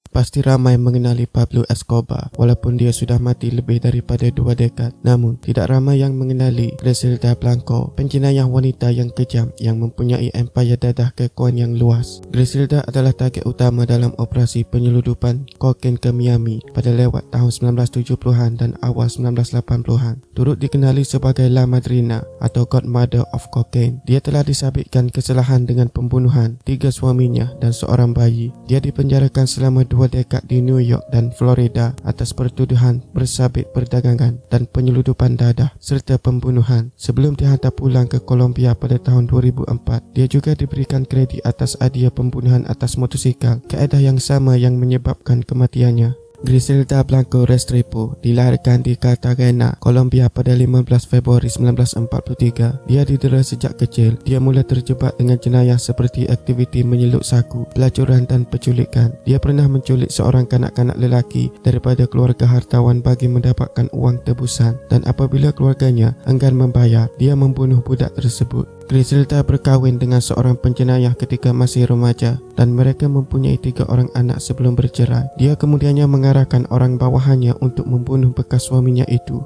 Pasti ramai mengenali Pablo Escobar walaupun dia sudah mati lebih daripada 2 dekad. Namun, tidak ramai yang mengenali Griselda Blanco, penjenayah wanita yang kejam yang mempunyai empayar dadah kekuatan yang luas. Griselda adalah target utama dalam operasi penyeludupan kokain ke Miami pada lewat tahun 1970-an dan awal 1980-an. Turut dikenali sebagai La Madrina atau Godmother of Cocaine. Dia telah disabitkan kesalahan dengan pembunuhan 3 suaminya dan seorang bayi. Dia dipenjarakan selama 2 dekad di New York dan Florida atas pertuduhan bersabit perdagangan dan penyeludupan dadah serta pembunuhan. Sebelum dihantar pulang ke Colombia pada tahun 2004, dia juga diberikan kredit atas hadiah pembunuhan atas motosikal, kaedah yang sama yang menyebabkan kematiannya. Griselda Blanco Restrepo dilahirkan di Cartagena, Colombia pada 15 Februari 1943. Dia didera sejak kecil. Dia mula terjebak dengan jenayah seperti aktiviti menyeluk saku, pelacuran dan penculikan. Dia pernah menculik seorang kanak-kanak lelaki daripada keluarga hartawan bagi mendapatkan uang tebusan, dan apabila keluarganya enggan membayar, dia membunuh budak tersebut. Griselda berkahwin dengan seorang penjenayah ketika masih remaja dan mereka mempunyai 3 orang anak sebelum bercerai. Dia kemudiannya mengarahkan orang bawahannya untuk membunuh bekas suaminya itu.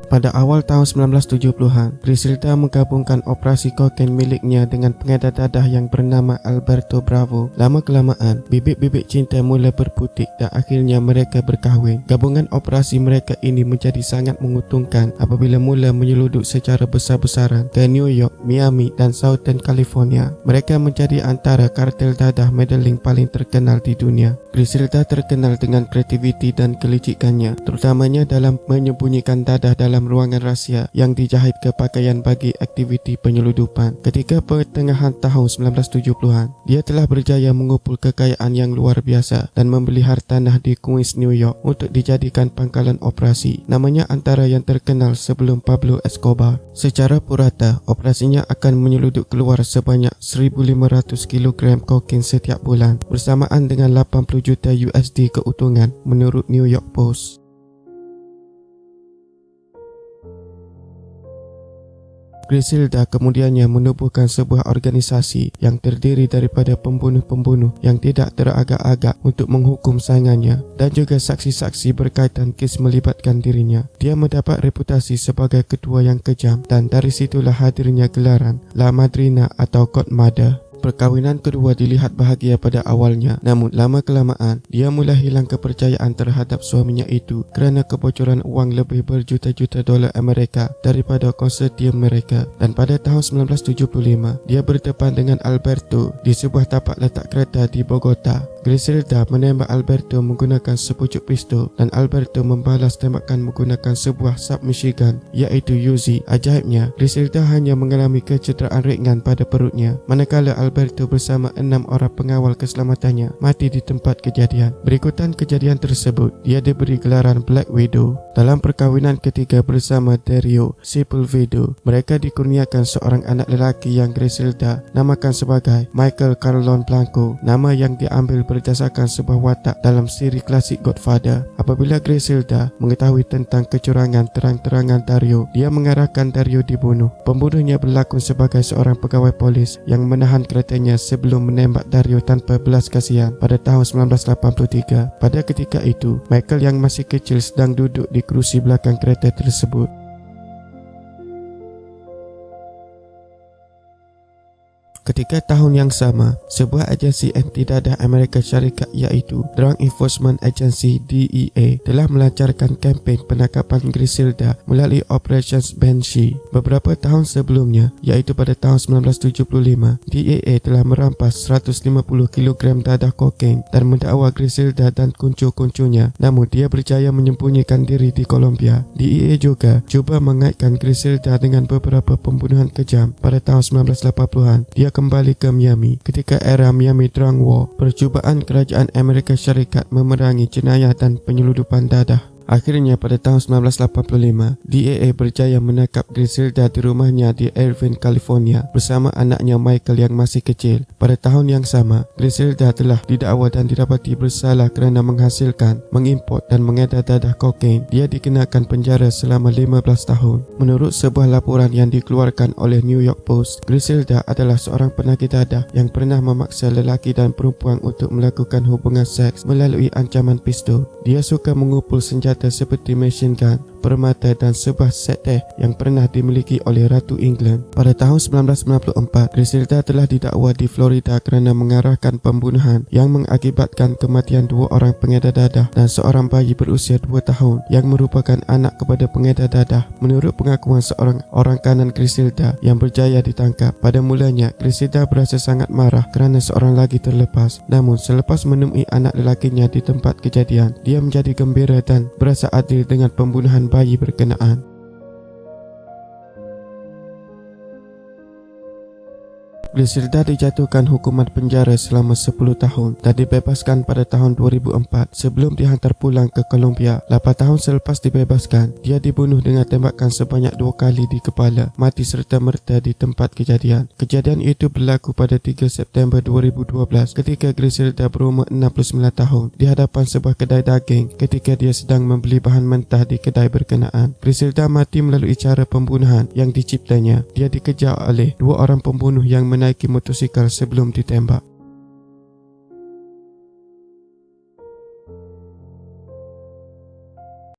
Pada awal tahun 1970-an, Griselda menggabungkan operasi kokain miliknya dengan pengedar dadah yang bernama Alberto Bravo. Lama-kelamaan, bibit-bibit cinta mula berputik dan akhirnya mereka berkahwin. Gabungan operasi mereka ini menjadi sangat menguntungkan apabila mula menyeluduk secara besar-besaran ke New York, Miami dan Southern California. Mereka menjadi antara kartel dadah meddling paling terkenal di dunia. Griselda terkenal dengan kreativiti dan kelicikannya, terutamanya dalam menyembunyikan dadah dalam ruangan rahsia yang dijahit ke pakaian bagi aktiviti penyeludupan. Ketika pertengahan tahun 1970-an, dia telah berjaya mengumpul kekayaan yang luar biasa dan membeli hartanah di Queens, New York untuk dijadikan pangkalan operasi. Namanya antara yang terkenal sebelum Pablo Escobar. Secara purata, operasinya akan menyeluduk keluar sebanyak 1,500 kg kokain setiap bulan bersamaan dengan 80 juta USD keuntungan menurut New York Post. Griselda kemudiannya menubuhkan sebuah organisasi yang terdiri daripada pembunuh-pembunuh yang tidak teragak-agak untuk menghukum saingannya dan juga saksi-saksi berkaitan kes melibatkan dirinya. Dia mendapat reputasi sebagai ketua yang kejam dan dari situlah hadirnya gelaran La Madrina atau Godmother. Perkahwinan kedua dilihat bahagia pada awalnya, namun lama-kelamaan dia mula hilang kepercayaan terhadap suaminya itu kerana kebocoran uang lebih berjuta-juta dolar Amerika daripada konsortium mereka. Dan pada tahun 1975, dia berdepan dengan Alberto di sebuah tapak letak kereta di Bogota. Griselda menembak Alberto menggunakan sepucuk pistol dan Alberto membalas tembakan menggunakan sebuah submachine gun iaitu Uzi. Ajaibnya, Griselda hanya mengalami kecederaan ringan pada perutnya, manakala Alberto bersama 6 orang pengawal keselamatannya mati di tempat kejadian. Berikutan kejadian tersebut, dia diberi gelaran Black Widow. Dalam perkahwinan ketiga bersama Dario Sepulveda, mereka dikurniakan seorang anak lelaki yang Griselda namakan sebagai Michael Carlon Blanco, nama yang diambil berdasarkan sebuah watak dalam siri klasik Godfather. Apabila Griselda mengetahui tentang kecurangan terang-terangan Dario, dia mengarahkan Dario dibunuh. Pembunuhnya berlakon sebagai seorang pegawai polis yang menahan keretanya sebelum menembak Dario tanpa belas kasihan pada tahun 1983. Pada ketika itu, Michael yang masih kecil sedang duduk di kerusi belakang kereta tersebut. Ketika tahun yang sama, sebuah agensi anti dadah Amerika Syarikat iaitu Drug Enforcement Agency DEA telah melancarkan kempen penangkapan Griselda melalui Operations Banshee. Beberapa tahun sebelumnya, iaitu pada tahun 1975, DEA telah merampas 150 kg dadah kokain dan mendakwa Griselda dan kuncu-kuncunya, namun dia berjaya menyembunyikan diri di Colombia. DEA juga cuba mengaitkan Griselda dengan beberapa pembunuhan kejam pada tahun 1980-an. Dia kembali ke Miami ketika era Miami Drug War, percubaan kerajaan Amerika Syarikat memerangi jenayah dan penyeludupan dadah. Akhirnya pada tahun 1985, DEA berjaya menangkap Griselda di rumahnya di Irvine, California bersama anaknya Michael yang masih kecil. Pada tahun yang sama, Griselda telah didakwa dan didapati bersalah kerana menghasilkan, mengimport dan mengedar dadah kokain. Dia dikenakan penjara selama 15 tahun. Menurut sebuah laporan yang dikeluarkan oleh New York Post, Griselda adalah seorang penagih dadah yang pernah memaksa lelaki dan perempuan untuk melakukan hubungan seks melalui ancaman pistol. Dia suka mengumpul senjata seperti machine gun, permata dan sebuah set teh yang pernah dimiliki oleh Ratu England. Pada tahun 1994, Griselda telah didakwa di Florida kerana mengarahkan pembunuhan yang mengakibatkan kematian 2 orang pengedar dadah dan seorang bayi berusia 2 tahun yang merupakan anak kepada pengedar dadah. Menurut pengakuan seorang orang kanan Griselda yang berjaya ditangkap, pada mulanya Griselda berasa sangat marah kerana seorang lagi terlepas. Namun selepas menemui anak lelakinya di tempat kejadian, dia menjadi gembira dan berasa adil dengan pembunuhan bayi berkenaan. Griselda dijatuhkan hukuman penjara selama 10 tahun dan dibebaskan pada tahun 2004 sebelum dihantar pulang ke Colombia. 8 tahun selepas dibebaskan, dia dibunuh dengan tembakan sebanyak 2 kali di kepala, mati serta-merta di tempat kejadian. Kejadian itu berlaku pada 3 September 2012 ketika Griselda berumur 69 tahun di hadapan sebuah kedai daging ketika dia sedang membeli bahan mentah di kedai berkenaan. Griselda mati melalui cara pembunuhan yang diciptanya. Dia dikejar oleh 2 orang pembunuh yang menaiki motosikal sebelum ditembak.